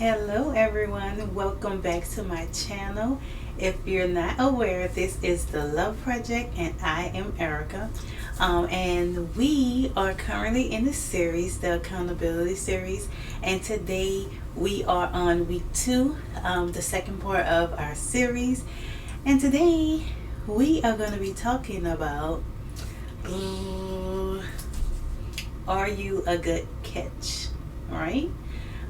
Hello everyone, welcome back to my channel. If you're not aware, this is the Love Project and I am Erica. And we are currently in the series, the accountability series, and today we are on week 2, the second part of our series. And today we are going to be talking about are you a good catch?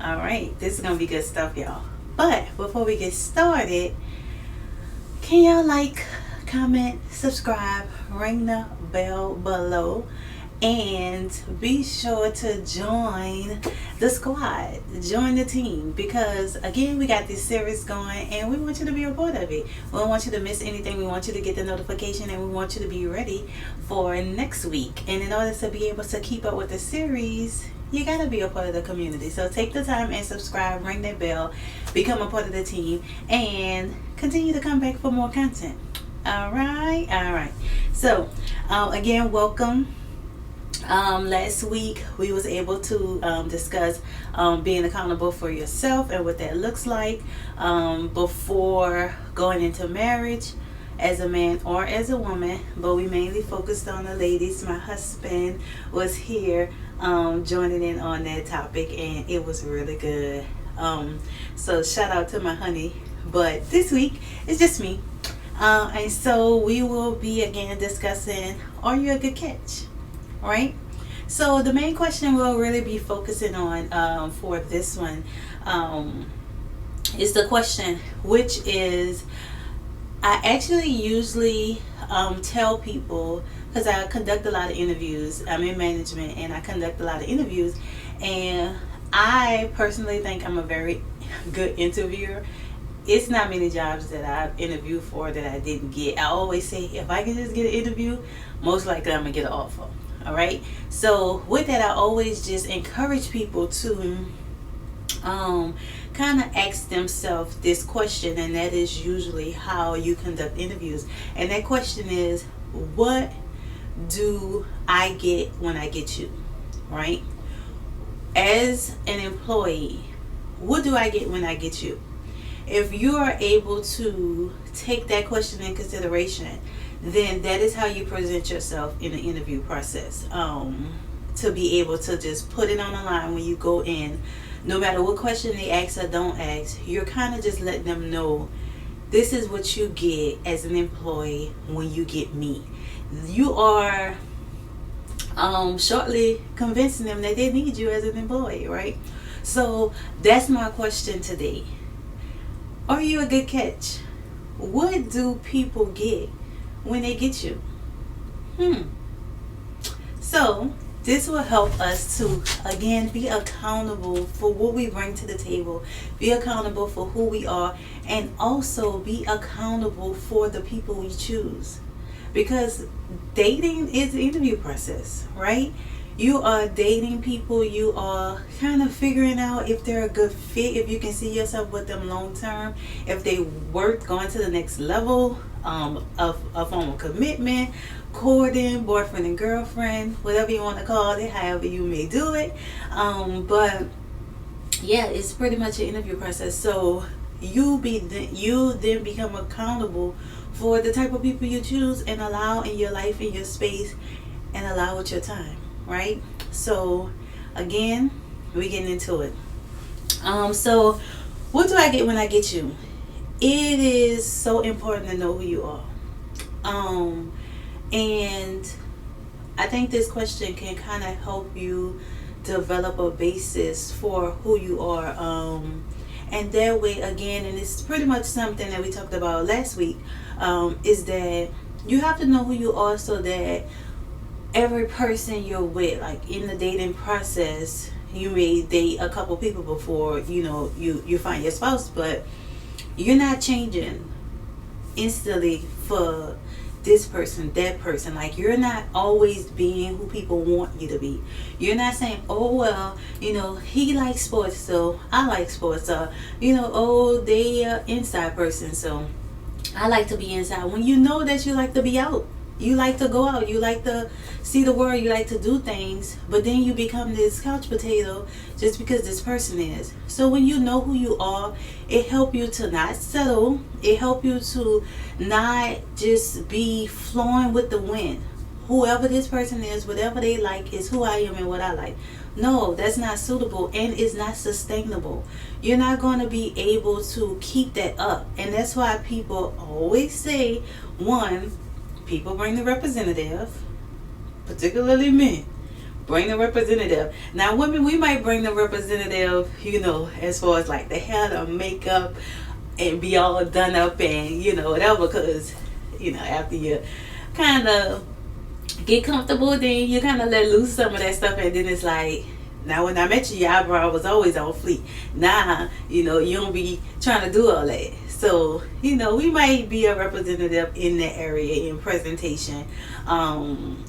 All right, this is gonna be good stuff, y'all. But before we get started, can y'all like, comment, subscribe, ring the bell below, and be sure to join the squad, join the team, because again, we got this series going and we want you to be a part of it. We don't want you to miss anything. We want you to get the notification and we want you to be ready for next week. And in order to be able to keep up with the series, you gotta be a part of the community. So take the time and subscribe, ring that bell, become a part of the team, and continue to come back for more content. All right. So again, welcome. Last week we was able to discuss being accountable for yourself and what that looks like before going into marriage as a man or as a woman, but we mainly focused on the ladies. My husband was here joining in on that topic and it was really good. So shout out to my honey, but this week it's just me. And so we will be again discussing, are you a good catch? Right? So the main question we'll really be focusing on for this one is the question, which is, I actually usually tell people, because I conduct a lot of interviews, I'm in management and I conduct a lot of interviews, and I personally think I'm a very good interviewer. It's not many jobs that I've interviewed for that I didn't get. I always say, if I can just get an interview, most likely I'm going to get an offer. All right. So with that, I always just encourage people to kind of ask themselves this question, and that is usually how you conduct interviews. And that question is, what do I get when I get you? Right? As an employee, what do I get when I get you? If you are able to take that question in consideration, then that is how you present yourself in the interview process. To be able to just put it on the line when you go in, no matter what question they ask or don't ask, you're kind of just letting them know this is what you get as an employee when you get me. You are shortly convincing them that they need you as an employee, right? So that's my question today. Are you a good catch? What do people get when they get you? So this will help us to again be accountable for what we bring to the table, be accountable for who we are, and also be accountable for the people we choose. Because dating is the interview process, right? You are dating people, you are kind of figuring out if they're a good fit, if you can see yourself with them long term, if they worth going to the next level of a form of commitment, courting, boyfriend and girlfriend, whatever you want to call it, however you may do it. But yeah, it's pretty much an interview process. So you then become accountable for the type of people you choose and allow in your life, in your space, and allow with your time. Right? So again, we're getting into it. So what do I get when I get you? It is so important to know who you are. And I think this question can kind of help you develop a basis for who you are. And that way, again, and it's pretty much something that we talked about last week, is that you have to know who you are so that every person you're with, like in the dating process, you may date a couple people before you find your spouse, but you're not changing instantly for this person, that person. Like, you're not always being who people want you to be. You're not saying, oh well, he likes sports, so I like sports, or oh, they are inside person, so I like to be inside, when you know that you like to be out. You like to go out, you like to see the world, you like to do things, but then you become this couch potato just because this person is. So when you know who you are, it help you to not settle. It help you to not just be flowing with the wind. Whoever this person is, whatever they like is who I am and what I like. No, that's not suitable and it's not sustainable. You're not going to be able to keep that up. And that's why people always say, one, people bring the representative, particularly men. Bring the representative. Now, women, we might bring the representative, as far as like the hair, the makeup, and be all done up and, whatever, because, after you kind of get comfortable, then you kind of let loose some of that stuff, and then it's like, now when I met you, your eyebrow was always on fleek. Nah, you don't be trying to do all that. So, we might be a representative in that area in presentation.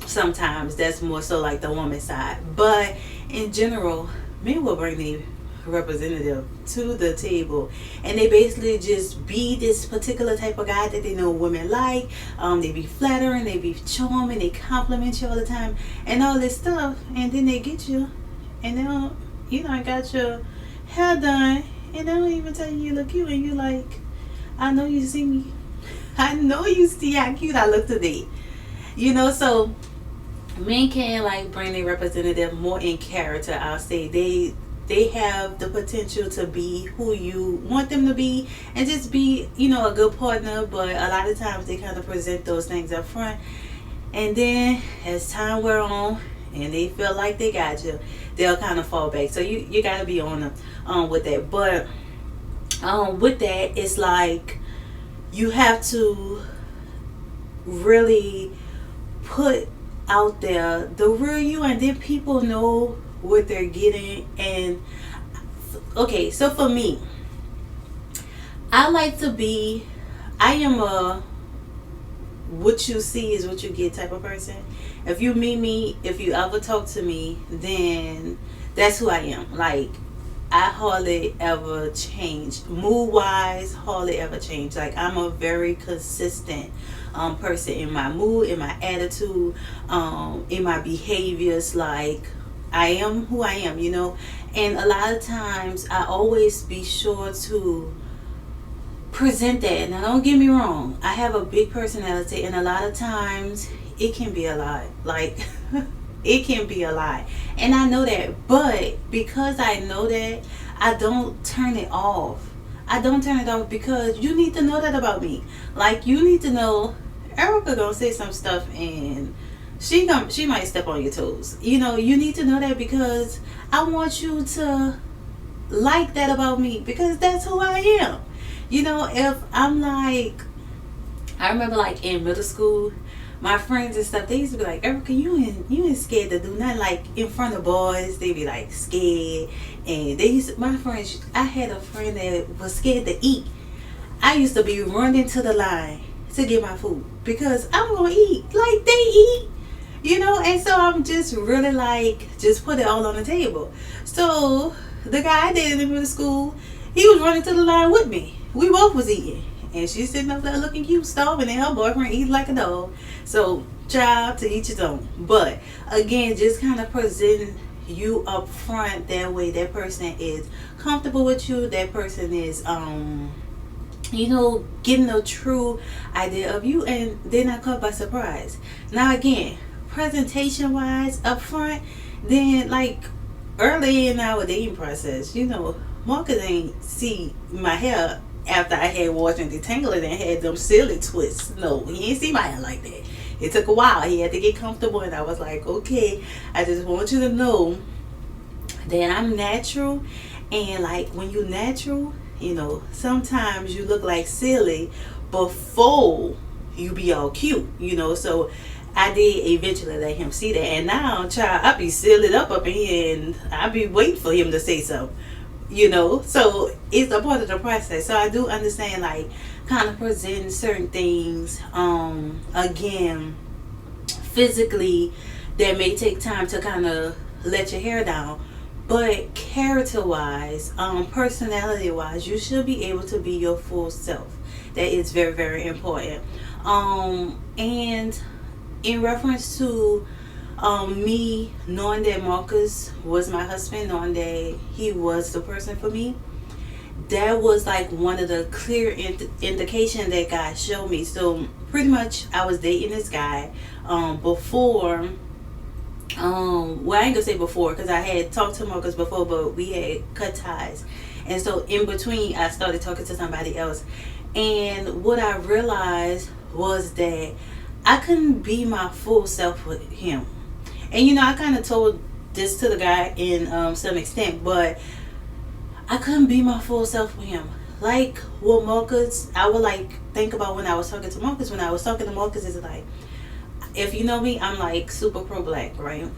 Sometimes that's more so like the woman's side. But in general, men will bring the representative to the table, and they basically just be this particular type of guy that they know women like. They be flattering, they be charming, they compliment you all the time and all this stuff, and then they get you and they don't, I got your hair done and they don't even tell you look cute, and you like, I know you see me, I know you see how cute I look today. So men can like bring their representative more in character. I'll say they have the potential to be who you want them to be and just be, a good partner. But a lot of times they kind of present those things up front, and then as time wear on and they feel like they got you, they'll kind of fall back. So you got to be on them with that. But with that, it's like you have to really put out there the real you, and then people know what they're getting. And okay, so for me, I am a what you see is what you get type of person. If you meet me, if you ever talk to me, then that's who I am. Like, I hardly ever change. Mood wise, hardly ever change. Like, I'm a very consistent person in my mood, in my attitude, in my behaviors. Like, I am who I am, and a lot of times I always be sure to present that. Now, don't get me wrong, I have a big personality, and a lot of times it can be a lie. Like, it can be a lie, and I know that. But because I know that, I don't turn it off. Because you need to know that about me. Like, you need to know Erica gonna say some stuff and she might step on your toes. You need to know that, because I want you to like that about me, because that's who I am. If I'm like, I remember like in middle school, my friends and stuff, they used to be like, Erica, you ain't scared to do nothing. Like, in front of boys, they be like scared. And my friends, I had a friend that was scared to eat. I used to be running to the line to get my food, because I'm gonna eat like they eat. And so I'm just really like, just put it all on the table. So the guy I dated in middle school, he was running to the line with me. We both was eating, and she's sitting up there looking cute, starving, and her boyfriend eats like a dog. So, child, to each his own. But again, just kind of present you up front. That way, that person is comfortable with you. That person is, getting a true idea of you, and they're not caught by surprise. Now, again, presentation wise up front, then like early in our dating process, Marcus ain't see my hair after I had washed and detangled it and had them silly twists. No, he ain't see my hair like that. It took a while. He had to get comfortable, and I was like, okay, I just want you to know that I'm natural. And like, when you natural, sometimes you look like silly before you be all cute, so I did eventually let him see that. And now, child, I be sealed up in here, and I be waiting for him to say something, So it's a part of the process. So I do understand, like, kind of presenting certain things, again, physically, that may take time to kind of let your hair down. But character-wise, personality-wise, you should be able to be your full self. That is very, very important. And in reference to me knowing that Marcus was my husband, knowing that he was the person for me, that was like one of the clear indication that God showed me. So pretty much I was dating this guy before. Well, I ain't gonna say before because I had talked to Marcus before, but we had cut ties, and so in between I started talking to somebody else. And what I realized was that I couldn't be my full self with him. And I kind of told this to the guy in some extent, but I couldn't be my full self with him. Like with Marcus, I would like think about when I was talking to Marcus. When I was talking to Marcus, it's like, if you know me, I'm like super pro black, right?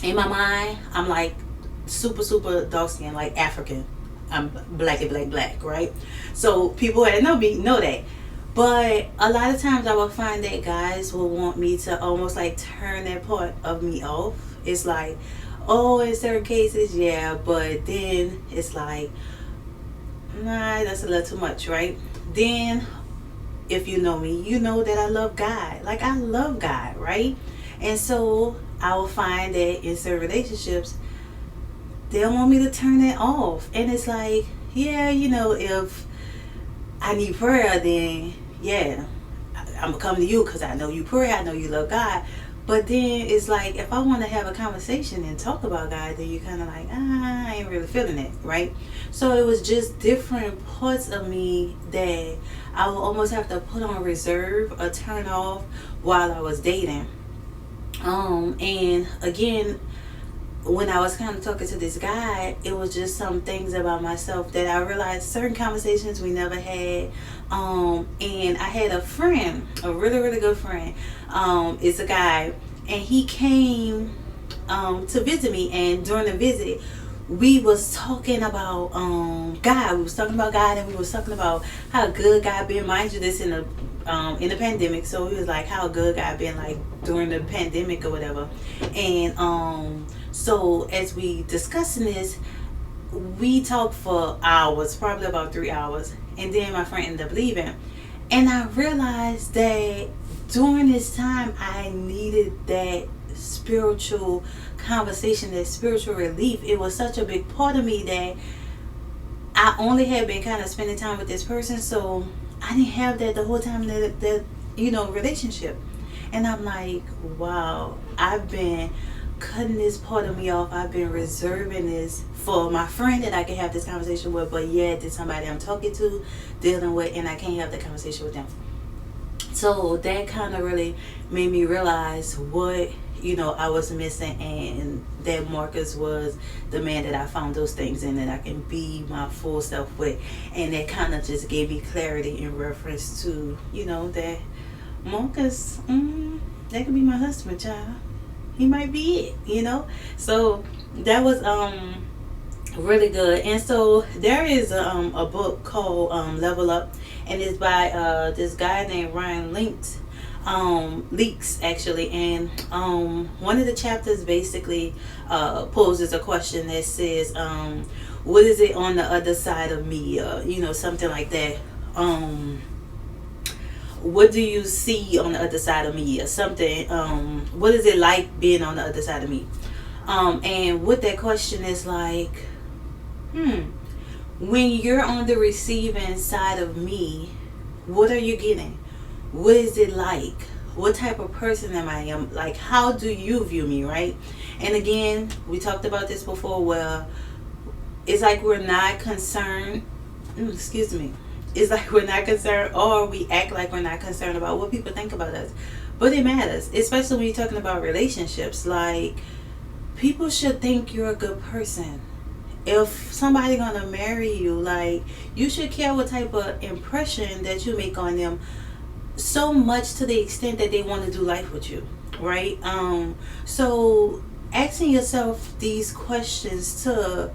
In my mind, I'm like super dark skin, like African. I'm black, right? So people that know me know that. But a lot of times I will find that guys will want me to almost like turn that part of me off. It's like, oh, in certain cases, yeah, but then it's like, nah, that's a little too much, right? Then, if you know me, you know that I love God. Like, I love God, right? And so I will find that in certain relationships, they don't want me to turn that off. And it's like, yeah, if I need prayer, then yeah, I'm gonna come to you because I know you pray, I know you love God. But then it's like, if I want to have a conversation and talk about God, then you kind of like, I ain't really feeling it, right? So it was just different parts of me that I would almost have to put on reserve or turn off while I was dating. And again, when I was kind of talking to this guy, it was just some things about myself that I realized certain conversations we never had. And I had a friend, a really good friend. It's a guy, and he came to visit me. And during the visit, we was talking about God. We was talking about God, and we was talking about how good God been. Mind you, this in the pandemic, so he was like how good God been like during the pandemic or whatever. And so as we discussing this, we talked for hours, probably about 3 hours, and then my friend ended up leaving. And I realized that during this time I needed that spiritual conversation, that spiritual relief. It was such a big part of me that I only had been kind of spending time with this person, so I didn't have that the whole time that relationship. And I'm like, wow, I've been cutting this part of me off. I've been reserving this for my friend that I can have this conversation with, but yet there's somebody I'm talking to, dealing with, and I can't have the conversation with them. So that kind of really made me realize what I was missing, and that Marcus was the man that I found those things in, that I can be my full self with. And that kind of just gave me clarity in reference to that Marcus, that could be my husband, child. He might be it, So that was really good. And so there is a book called Level Up, and it's by this guy named Ryan Leaks actually. And one of the chapters basically poses a question that says, what is it on the other side of me, something like that. What do you see on the other side of me, or something? What is it like being on the other side of me? And with that question is like, when you're on the receiving side of me, what are you getting? What is it like? What type of person am I? Like, how do you view me, right? And again, we talked about this before, where it's like we're not concerned. Excuse me. It's like we're not concerned, or we act like we're not concerned about what people think about us. But it matters, especially when you're talking about relationships. Like, people should think you're a good person. If somebody gonna marry you, like, you should care what type of impression that you make on them, so much to the extent that they want to do life with you, right? So asking yourself these questions to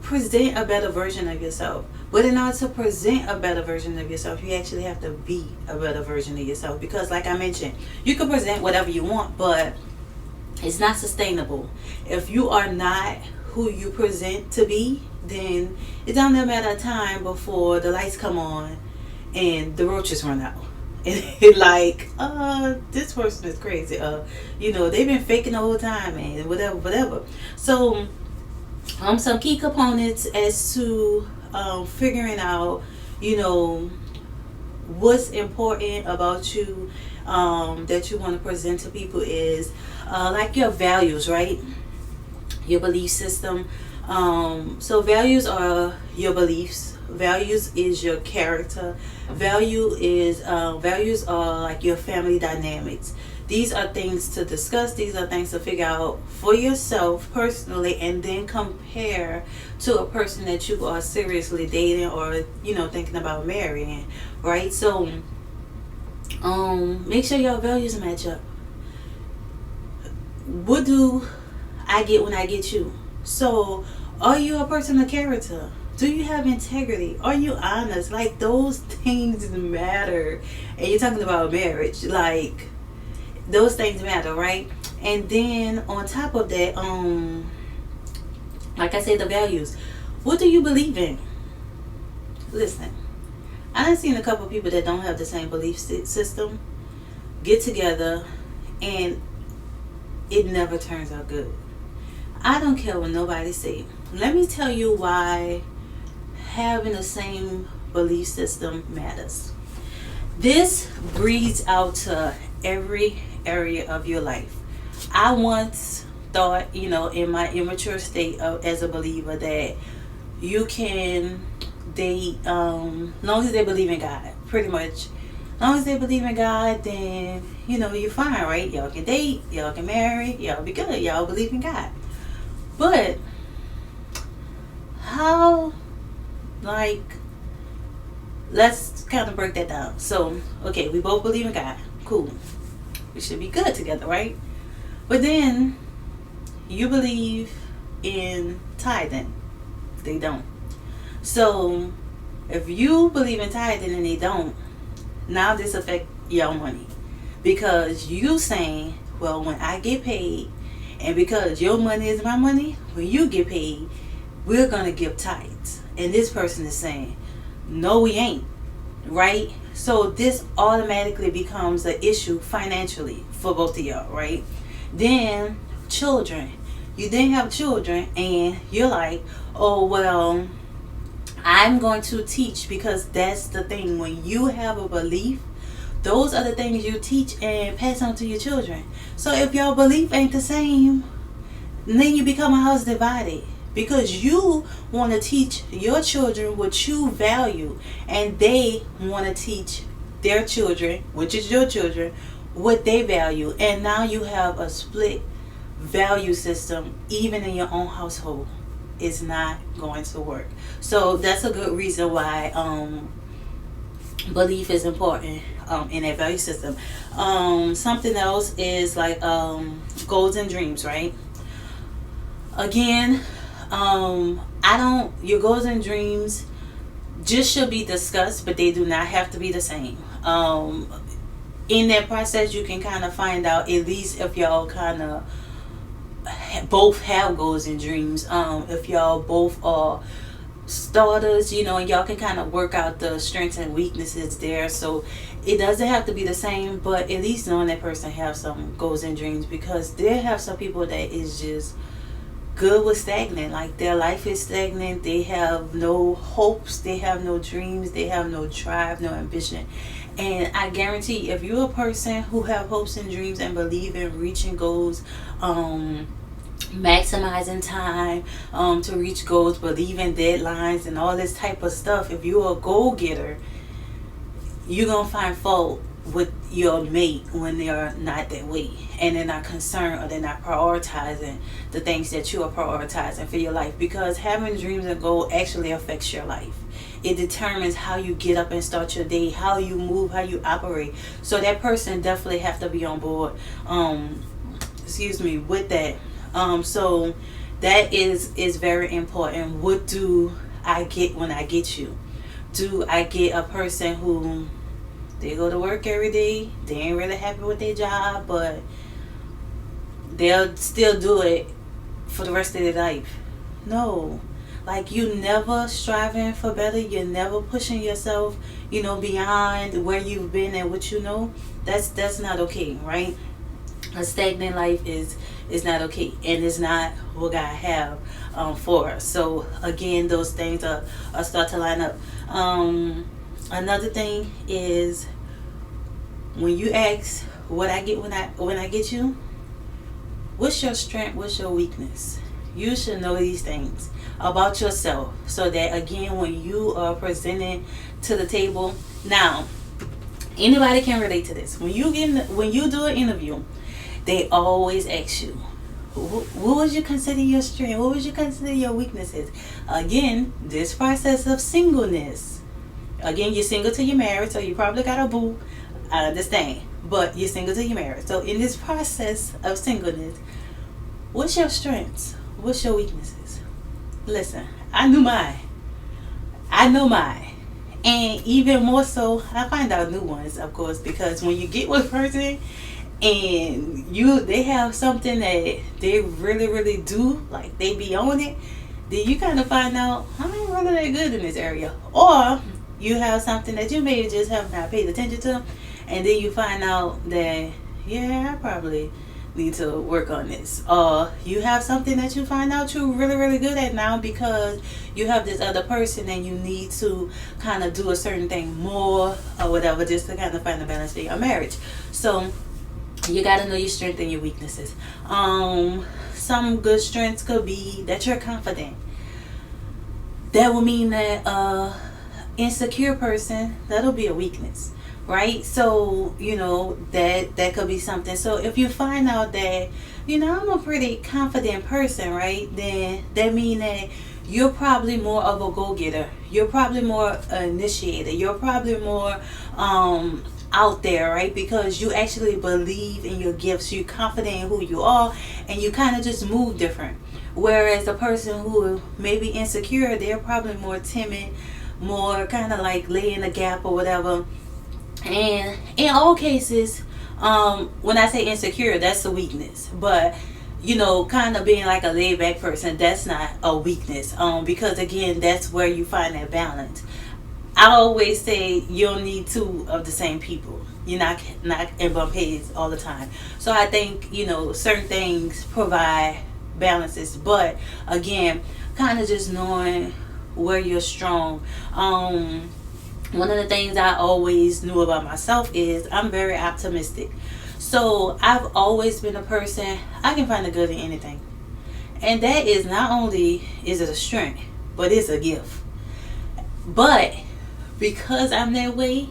present a better version of yourself. But in order to present a better version of yourself, you actually have to be a better version of yourself. Because like I mentioned, you can present whatever you want, but it's not sustainable. If you are not who you present to be, then it's only a matter of time before the lights come on and the roaches run out. And like, this person is crazy. They've been faking the whole time and whatever. So, some key components as to figuring out, you know, what's important about you, that you want to present to people is like your values, right? Your belief system. So values are your beliefs. Values is your character. Values are like your family dynamics. These are things to discuss. These are things to figure out for yourself personally, and then compare to a person that you are seriously dating or thinking about marrying, right? So make sure your values match up. What do I get when I get you? So, are you a person of character? Do you have integrity? Are you honest? Like, those things matter. And you're talking about marriage. Like, those things matter, right? And then on top of that, like I said, the values. What do you believe in? Listen, I've seen a couple of people that don't have the same belief system get together, and it never turns out good. I don't care what nobody say. Let me tell you why having the same belief system matters. This breeds out to every area of your life. I once thought, in my immature state as a believer, that you can date, long as they believe in God, pretty much. Long as they believe in God, then, you're fine, right? Y'all can date, y'all can marry, y'all be good, y'all believe in God. But how, like, let's kind of break that down. So, okay, we both believe in God. Cool. We should be good together, right? But then you believe in tithing. They don't. So, if you believe in tithing and they don't, now this affect your money. Because you saying, well, when I get paid, and because your money is my money, when you get paid, we're going to give tithes. And this person is saying, no, we ain't. Right? So this automatically becomes an issue financially for both of y'all, right? Then children. You then have children and you're like, oh, well, I'm going to teach, because that's the thing. When you have a belief, those are the things you teach and pass on to your children. So if your belief ain't the same, then you become a house divided, because you want to teach your children what you value, and they want to teach their children, which is your children, what they value. And now you have a split value system even in your own household. It's not going to work. So that's a good reason why belief is important in that value system. Something else is like goals and dreams, right? Again, your goals and dreams just should be discussed, but they do not have to be the same. In that process, you can kind of find out, at least if y'all kind of both have goals and dreams, if y'all both are starters, and y'all can kind of work out the strengths and weaknesses there. So it doesn't have to be the same, but at least knowing that person have some goals and dreams, because there have some people that is just good with stagnant. Like, their life is stagnant. They have no hopes, they have no dreams, they have no drive, no ambition. And I guarantee, if you're a person who have hopes and dreams and believe in reaching goals, maximizing time to reach goals, believe in deadlines and all this type of stuff, if you're a goal getter, you're gonna find fault with your mate when they are not that way, and they're not concerned, or they're not prioritizing the things that you are prioritizing for your life. Because having dreams and goals actually affects your life. It determines how you get up and start your day, how you move, how you operate. So that person definitely have to be on board with that. So that is very important. What do I get when I get you? Do I get a person who, they go to work every day, they ain't really happy with their job, but they'll still do it for the rest of their life? No. Like, you never striving for better, you're never pushing yourself, beyond where you've been and what you know. That's not okay, right? A stagnant life is not okay, and it's not what God have for us. So again, those things are start to line up. Another thing is, when you ask what I get when I get you, what's your strength, what's your weakness? You should know these things about yourself, so that again, when you are presented to the table. Now, anybody can relate to this. When you do an interview, they always ask you, what would you consider your strength? What would you consider your weaknesses? Again, this process of singleness. Again, you're single till you're married, so you probably got a boo. I understand. But you're single till you're married. So in this process of singleness, what's your strengths? What's your weaknesses? Listen, I know mine. And even more so, I find out new ones, of course, because when you get with a person and they have something that they really, really do, like they be on it, then you kind of find out, I ain't really that good in this area. Or you have something that you maybe just have not paid attention to, and then you find out that, yeah, I probably need to work on this. Or you have something that you find out you're really, really good at now, because you have this other person and you need to kind of do a certain thing more or whatever, just to kind of find the balance for your marriage. So you got to know your strengths and your weaknesses. Some good strengths could be that you're confident. That will mean that insecure person, that'll be a weakness, right? So that could be something. So if you find out that I'm a pretty confident person, right, then that means that you're probably more of a go-getter. You're probably more initiated. You're probably more out there, right? Because you actually believe in your gifts. You're confident in who you are, and you kind of just move different. Whereas the person who may be insecure, they're probably more timid, more kind of like laying a gap or whatever. And in all cases, when I say insecure, that's a weakness. But kind of being like a laid back person, that's not a weakness. Because again, that's where you find that balance. I always say you don't need two of the same people. You're not in bump heads all the time. So I think certain things provide balances, but again, kind of just knowing where you're strong. One of the things I always knew about myself is I'm very optimistic. So I've always been a person, I can find the good in anything. And that is, not only is it a strength, but it's a gift. But because I'm that way,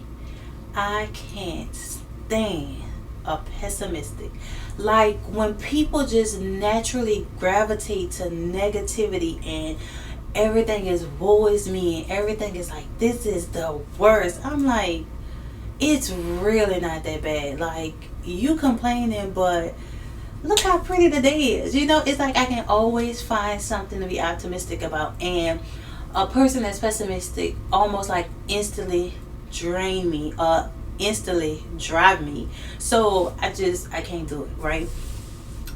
I can't stand a pessimistic. Like when people just naturally gravitate to negativity and everything is woe is me and everything is like, this is the worst. I'm like, it's really not that bad. Like, you complaining, but look how pretty the day is. It's like I can always find something to be optimistic about. And a person that's pessimistic almost like instantly drain me, instantly drive me. So I can't do it, right?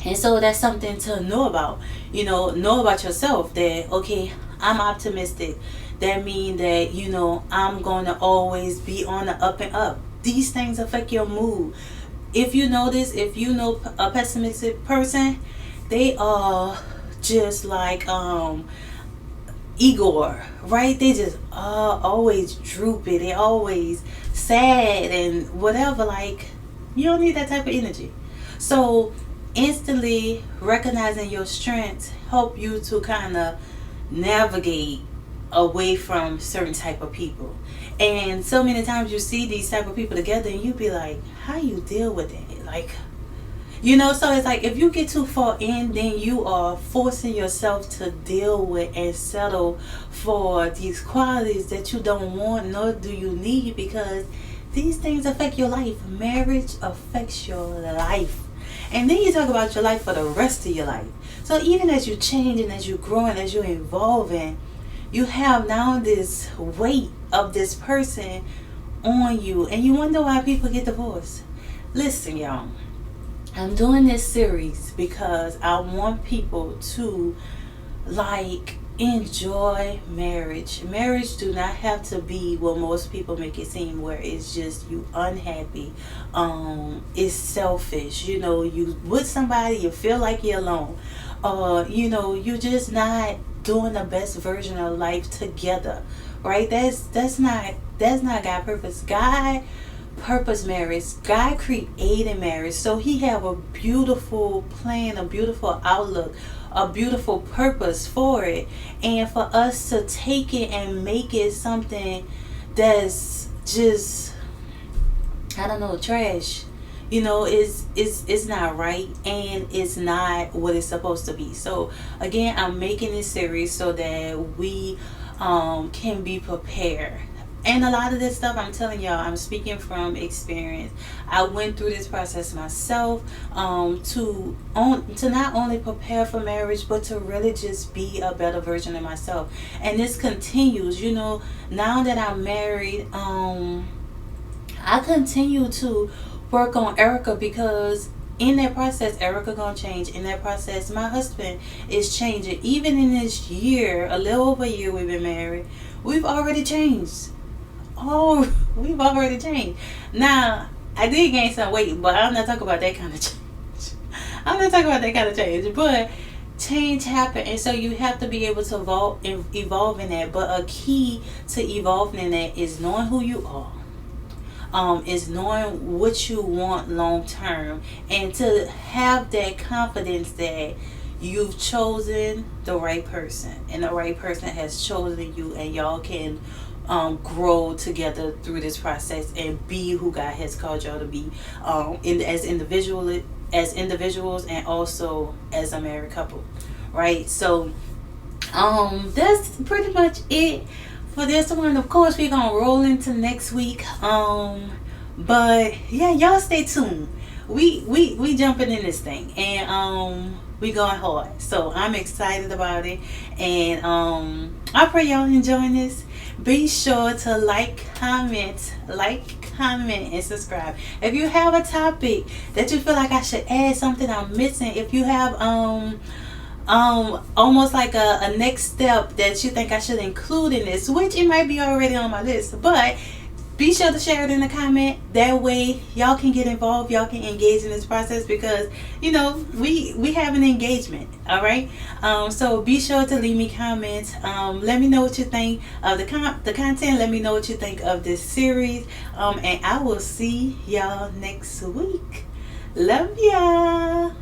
And so that's something to know about. Know about yourself, that okay, I'm optimistic. That means that I'm going to always be on the up and up. These things affect your mood. If you notice, if you know a pessimistic person, they are just like Igor, right? They just always droopy. They always sad and whatever. Like, you don't need that type of energy. So instantly recognizing your strengths help you to kind of navigate away from certain type of people. And so many times you see these type of people together and you be like, how you deal with it? Like, so it's like if you get too far in, then you are forcing yourself to deal with and settle for these qualities that you don't want, nor do you need, because these things affect your life. Marriage affects your life. And then you talk about your life for the rest of your life. So even as you change and as you grow and as you're evolving, you have now this weight of this person on you. And you wonder why people get divorced. Listen, y'all. I'm doing this series because I want people to enjoy marriage. Marriage do not have to be what most people make it seem, where it's just you unhappy. It's selfish. You know, you with somebody, you feel like you're alone. You know, you just not doing the best version of life together. Right? That's not God purpose. God purpose marriage. God created marriage, so he have a beautiful plan, a beautiful outlook, a beautiful purpose for it. And for us to take it and make it something that's just, I don't know, trash, you know, is not right, and it's not what it's supposed to be. So again, I'm making this series so that we can be prepared. And a lot of this stuff, I'm telling y'all, I'm speaking from experience. I went through this process myself, to not only prepare for marriage, but to really just be a better version of myself. And this continues, you know. Now that I'm married, I continue to work on Erica, because in that process, Erica gonna change. In that process, my husband is changing. Even in this year, a little over a year we've been married, we've already changed. Oh, we've already changed. Now, I did gain some weight, but I'm not talking about that kind of change. I'm not talking about that kind of change, but change happened, and so you have to be able to evolve in that. But a key to evolving in that is knowing who you are. Is knowing what you want long term, and to have that confidence that you've chosen the right person, and the right person has chosen you, and y'all can grow together through this process and be who God has called y'all to be, as individuals, and also as a married couple, right? So that's pretty much it for this one. Of course, we're gonna roll into next week. But yeah, y'all stay tuned. We jumping in this thing, and we going hard. So I'm excited about it, and I pray y'all enjoying this. Be sure to like, comment, and subscribe. If you have a topic that you feel like I should add, something I'm missing, if you have almost like a next step that you think I should include in this, which it might be already on my list, but be sure to share it in the comment. That way y'all can get involved, y'all can engage in this process, because you know we have an engagement. All right, so be sure to leave me comments. Let me know what you think of the content. Let me know what you think of this series, and I will see y'all next week. Love ya.